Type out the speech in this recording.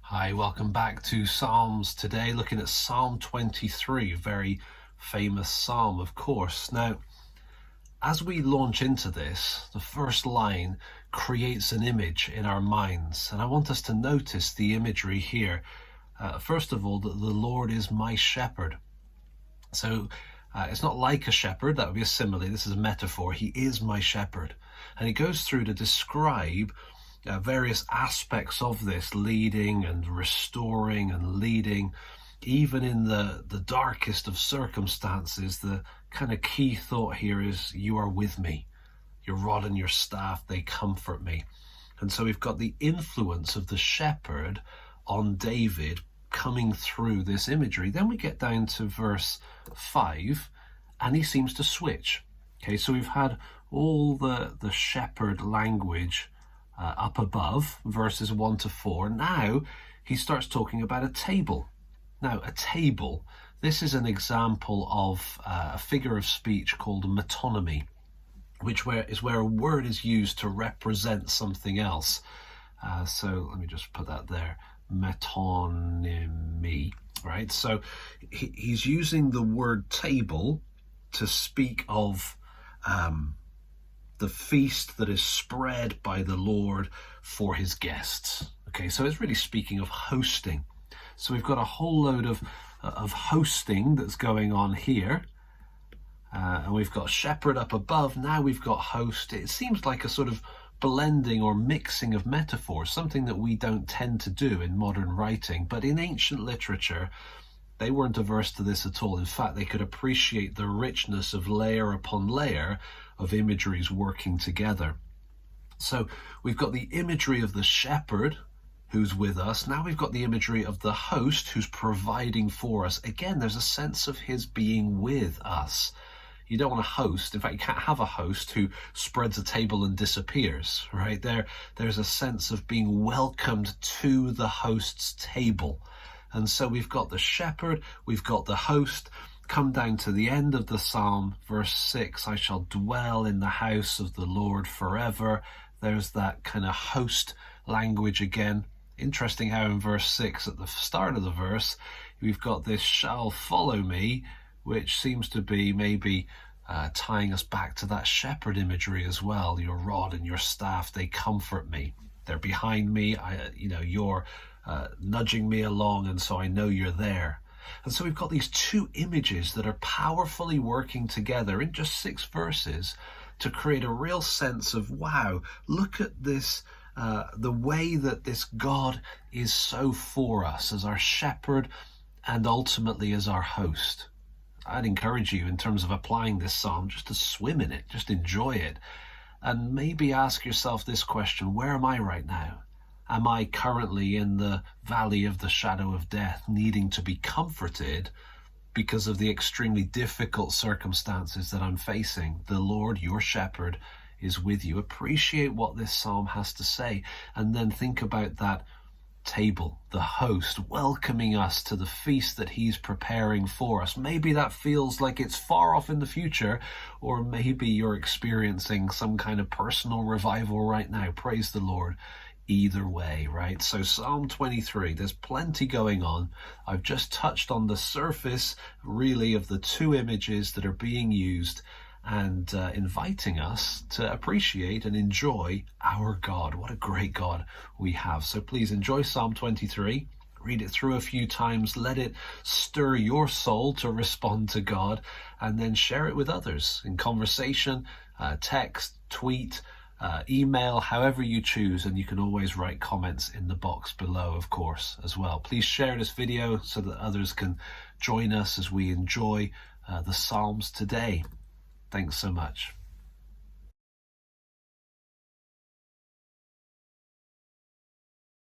Hi, welcome back to Psalms today, looking at Psalm 23, a very famous psalm, of course. Now, as we launch into this, the first line creates an image in our minds, and I want us to notice the imagery here. First of all, that the Lord is my shepherd. So it's not like a shepherd, that would be a simile. This is a metaphor. He is my shepherd. And he goes through to describe various aspects of this, leading and restoring and leading, even in the darkest of circumstances. The kind of key thought here is, you are with me. Your rod and your staff, they comfort me. And so we've got the influence of the shepherd on David coming through this imagery. Then we get down to verse 5, and he seems to switch. Okay, so we've had all the shepherd language up above, verses 1 to 4. Now he starts talking about a table. Now, a table, this is an example of a figure of speech called metonymy, which is where a word is used to represent something else. So let me just put that there, metonymy, right? So he's using the word table to speak of the feast that is spread by the Lord for his guests. Okay, so it's really speaking of hosting. So we've got a whole load of hosting that's going on here. And we've got shepherd up above. Now we've got host. It seems like a sort of blending or mixing of metaphors, something that we don't tend to do in modern writing. But in ancient literature, they weren't averse to this at all. In fact, they could appreciate the richness of layer upon layer of imageries working together. So we've got the imagery of the shepherd who's with us. Now we've got the imagery of the host who's providing for us. Again, there's a sense of his being with us. You don't want a host. In fact, you can't have a host who spreads a table and disappears, right? There's a sense of being welcomed to the host's table. And so we've got the shepherd, we've got the host. Come down to the end of the psalm, verse 6, I shall dwell in the house of the Lord forever. There's that kind of host language again. Interesting how in verse 6, at the start of the verse, we've got this shall follow me, which seems to be maybe tying us back to that shepherd imagery as well. Your rod and your staff, they comfort me. They're behind me. You're nudging me along, and so I know you're there. And so we've got these two images that are powerfully working together in just 6 verses to create a real sense of, wow, look at this, the way that this God is so for us as our shepherd and ultimately as our host. I'd encourage you, in terms of applying this psalm, just to swim in it, just enjoy it, and maybe ask yourself this question: where am I right now? Am I currently in the valley of the shadow of death, needing to be comforted because of the extremely difficult circumstances that I'm facing? The Lord, your shepherd, is with you. Appreciate what this psalm has to say, and then think about that table, the host, welcoming us to the feast that he's preparing for us. Maybe that feels like it's far off in the future, or maybe you're experiencing some kind of personal revival right now. Praise the Lord. Either way, right? So Psalm 23, there's plenty going on. I've just touched on the surface, really, of the two images that are being used, and inviting us to appreciate and enjoy our God. What a great God we have. So please enjoy Psalm 23. Read it through a few times. Let it stir your soul to respond to God, and then share it with others in conversation, text, tweet, email, however you choose, and you can always write comments in the box below, of course, as well. Please share this video so that others can join us as we enjoy the Psalms today. Thanks so much.